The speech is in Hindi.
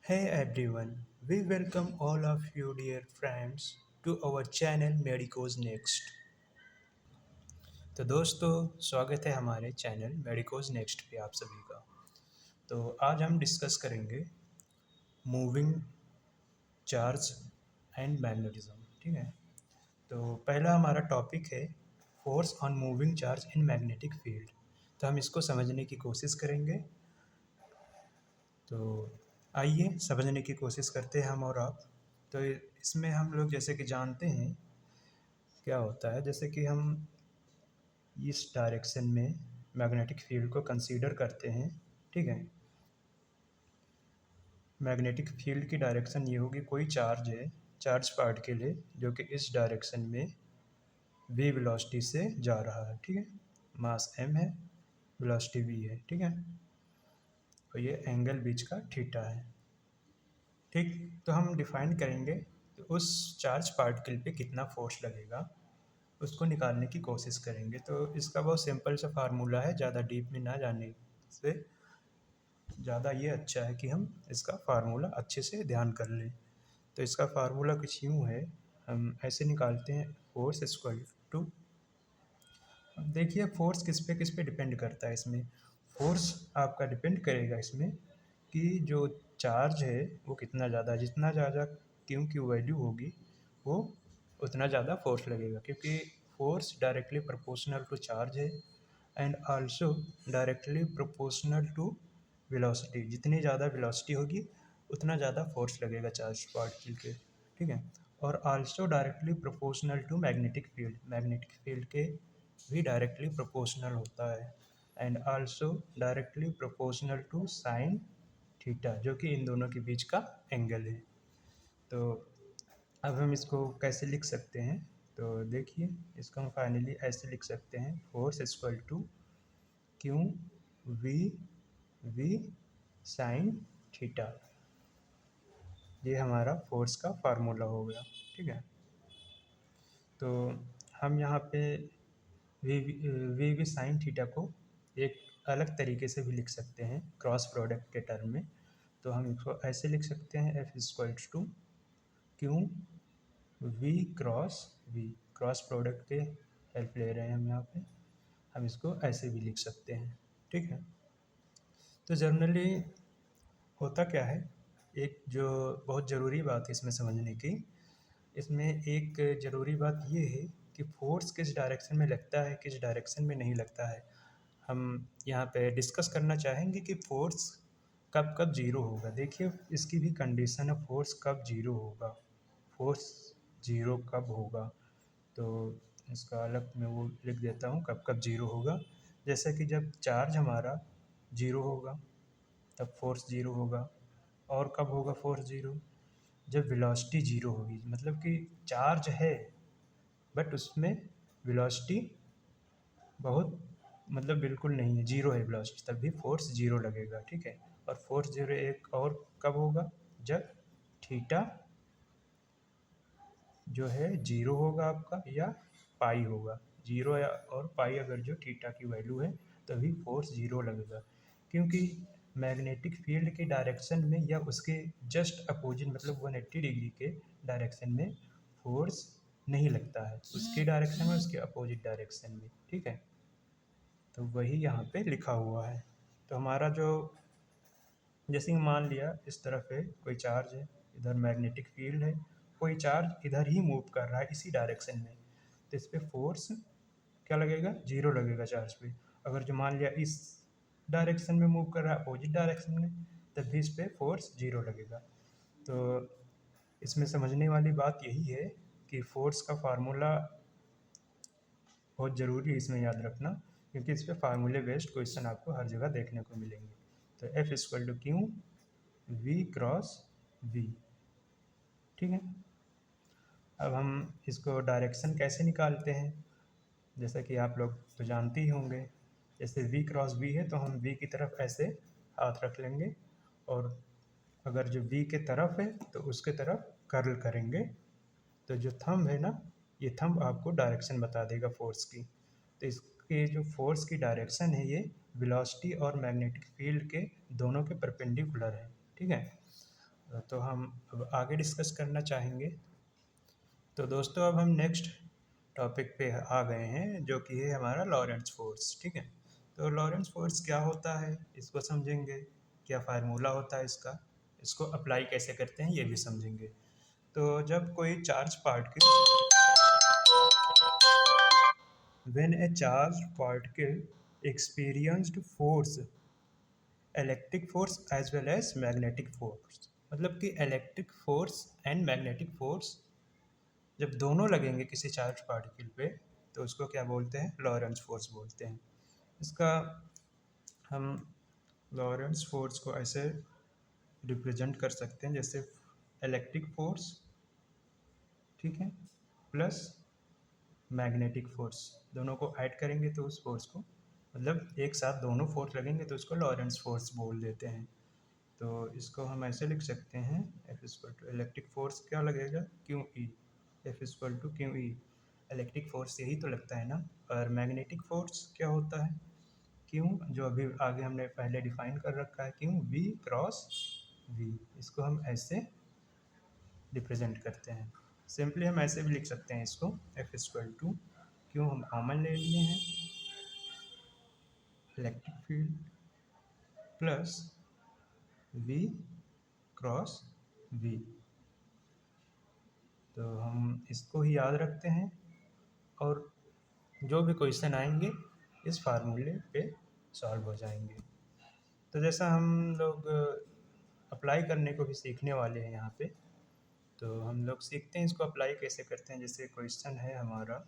Hey everyone, we welcome all of you dear friends to our channel Medicos Next। तो दोस्तों स्वागत है हमारे चैनल मेडिकोज नेक्स्ट पे आप सभी का। तो आज हम डिस्कस करेंगे मूविंग चार्ज एंड मैग्नेटिज्म। ठीक है। तो पहला हमारा टॉपिक है force on moving charge in magnetic field. तो हम इसको समझने की कोशिश करेंगे। तो आइए समझने की कोशिश करते हैं हम और आप। तो इसमें हम लोग जैसे कि जानते हैं क्या होता है, जैसे कि हम इस डायरेक्शन में मैग्नेटिक फील्ड को कंसीडर करते हैं। ठीक है। मैग्नेटिक फील्ड की डायरेक्शन ये होगी, कोई चार्ज है, चार्ज पार्ट के लिए जो कि इस डायरेक्शन में v वेलोसिटी से जा रहा है। ठीक है। मास m है, वेलोसिटी v है। ठीक है। और ये एंगल बीच का थीटा है। ठीक। तो हम डिफाइन करेंगे कि उस चार्ज पार्टिकल पे कितना फोर्स लगेगा, उसको निकालने की कोशिश करेंगे। तो इसका बहुत सिंपल सा फार्मूला है, ज़्यादा डीप में ना जाने से ज़्यादा ये अच्छा है कि हम इसका फार्मूला अच्छे से ध्यान कर लें। तो इसका फार्मूला कुछ यूँ है, हम ऐसे निकालते हैं फोर्स इक्वल टू, देखिए फोर्स किस पे डिपेंड करता है। इसमें फोर्स आपका डिपेंड करेगा इसमें कि जो चार्ज है वो कितना ज़्यादा, जितना ज़्यादा क्यू की वैल्यू होगी वो उतना ज़्यादा फोर्स लगेगा, क्योंकि force directly proportional to charge है and also directly proportional to velocity. जितनी ज़्यादा वेलोसिटी होगी उतना ज़्यादा फोर्स लगेगा चार्ज पार्टिकल के। ठीक है। और also directly proportional to magnetic field, magnetic field के भी डायरेक्टली प्रोपोर्शनल होता है and also directly proportional to sine theta, जो कि इन दोनों के बीच का एंगल है। तो अब हम इसको कैसे लिख सकते हैं, तो देखिए इसको हम फाइनली ऐसे लिख सकते हैं, force equal to Q V V sine theta. ये हमारा फोर्स का फार्मूला हो गया। ठीक है। तो हम यहाँ पे वी वी साइन थीटा को एक अलग तरीके से भी लिख सकते हैं, क्रॉस प्रोडक्ट के टर्म में। तो हम इसको ऐसे लिख सकते हैं, F equals to Q V cross V, cross product के हेल्प ले रहे हैं हम यहाँ पे, हम इसको ऐसे भी लिख सकते हैं। ठीक है। तो जनरली होता क्या है, एक जो बहुत ज़रूरी बात है इसमें समझने की, इसमें एक ज़रूरी बात ये है कि फोर्स किस डायरेक्शन में लगता है, किस डायरेक्शन में नहीं लगता है। हम यहाँ पे डिस्कस करना चाहेंगे कि फोर्स कब कब ज़ीरो होगा। देखिए इसकी भी कंडीशन है, फोर्स कब ज़ीरो होगा, फोर्स ज़ीरो कब होगा। तो इसका अलग मैं वो लिख देता हूँ, कब कब ज़ीरो होगा। जैसे कि जब चार्ज हमारा ज़ीरो होगा तब फोर्स ज़ीरो होगा। और कब होगा फोर्स ज़ीरो, जब वेलोसिटी ज़ीरो होगी, मतलब कि चार्ज है बट उसमें वेलोसिटी बहुत, मतलब बिल्कुल नहीं है, ज़ीरो है वेलोसिटी, तब भी फोर्स ज़ीरो लगेगा। ठीक है। और फोर्स ज़ीरो एक और कब होगा, जब थीटा जो है ज़ीरो होगा आपका, या पाई होगा ज़ीरो, या और पाई अगर जो थीटा की वैल्यू है तभी फोर्स ज़ीरो लगेगा। क्योंकि मैग्नेटिक फील्ड के डायरेक्शन में या उसके जस्ट अपोजिट, मतलब 180 डिग्री के डायरेक्शन में फोर्स नहीं लगता है, उसके डायरेक्शन में, उसके अपोजिट डायरेक्शन में। ठीक है। तो वही यहाँ पे लिखा हुआ है। तो हमारा जो, जैसे कि मान लिया इस तरफ है कोई चार्ज है, इधर मैग्नेटिक फील्ड है, कोई चार्ज इधर ही मूव कर रहा है इसी डायरेक्शन में, तो इस पर फोर्स क्या लगेगा, जीरो लगेगा चार्ज पे। अगर जो मान लिया इस डायरेक्शन में मूव कर रहा है, अपोजिट डायरेक्शन में, तब भी इस पर फोर्स जीरो लगेगा। तो इसमें समझने वाली बात यही है कि फोर्स का फार्मूला बहुत ज़रूरी है इसमें याद रखना, क्योंकि इस पर फार्मूले बेस्ड क्वेश्चन आपको हर जगह देखने को मिलेंगे। तो F equal to Q V cross V. ठीक है। अब हम इसको डायरेक्शन कैसे निकालते हैं, जैसा कि आप लोग तो जानते ही होंगे। जैसे v क्रॉस v है तो हम v की तरफ ऐसे हाथ रख लेंगे, और अगर जो v के तरफ है तो उसके तरफ कर्ल करेंगे। तो जो थंब है ना, ये थंब आपको डायरेक्शन बता देगा फोर्स की। तो इसके जो फोर्स की डायरेक्शन है ये वेलोसिटी और मैग्नेटिक फील्ड के दोनों के परपेंडिकुलर है। ठीक है। तो हम अब आगे डिस्कस करना चाहेंगे। तो दोस्तों अब हम नेक्स्ट टॉपिक पे आ गए हैं, जो कि है हमारा लॉरेंट्ज़ फोर्स। ठीक है, तो लॉरेंट्ज़ फोर्स क्या होता है इसको समझेंगे, क्या फार्मूला होता है इसका, इसको अप्लाई कैसे करते हैं ये भी समझेंगे। तो जब कोई charge particle, when a charge particle experienced force, electric force as well as magnetic force, मतलब कि electric force and magnetic force जब दोनों लगेंगे किसी चार्ज पार्टिकल पे, तो उसको क्या बोलते हैं, लॉरेंट्ज़ फोर्स बोलते हैं। इसका हम लॉरेंट्ज़ फोर्स को ऐसे रिप्रेजेंट कर सकते हैं जैसे इलेक्ट्रिक फोर्स, ठीक है, प्लस मैग्नेटिक फोर्स, दोनों को ऐड करेंगे तो उस फोर्स को, मतलब एक साथ दोनों फोर्स लगेंगे तो उसको लॉरेंट्ज़ फोर्स बोल देते हैं। तो इसको हम ऐसे लिख सकते हैं, F equal to electric force क्या लगेगा, Q E, F equal to Q E, electric force यही तो लगता है ना। और मैग्नेटिक फोर्स क्या होता है, क्यू, जो अभी आगे हमने पहले डिफाइन कर रखा है, क्यू वी क्रॉस वी, इसको हम ऐसे रिप्रेजेंट करते हैं। सिंपली हम ऐसे भी लिख सकते हैं इसको, एफ इक्वल टू, क्यों हम कॉमन ले लिए हैं, electric field plus V cross V. तो हम इसको ही याद रखते हैं और जो भी क्वेश्चन आएंगे इस फार्मूले पे सॉल्व हो जाएंगे। तो जैसा हम लोग अप्लाई करने को भी सीखने वाले हैं यहाँ पे, तो हम लोग सीखते हैं इसको अप्लाई कैसे करते हैं। जैसे क्वेश्चन है हमारा,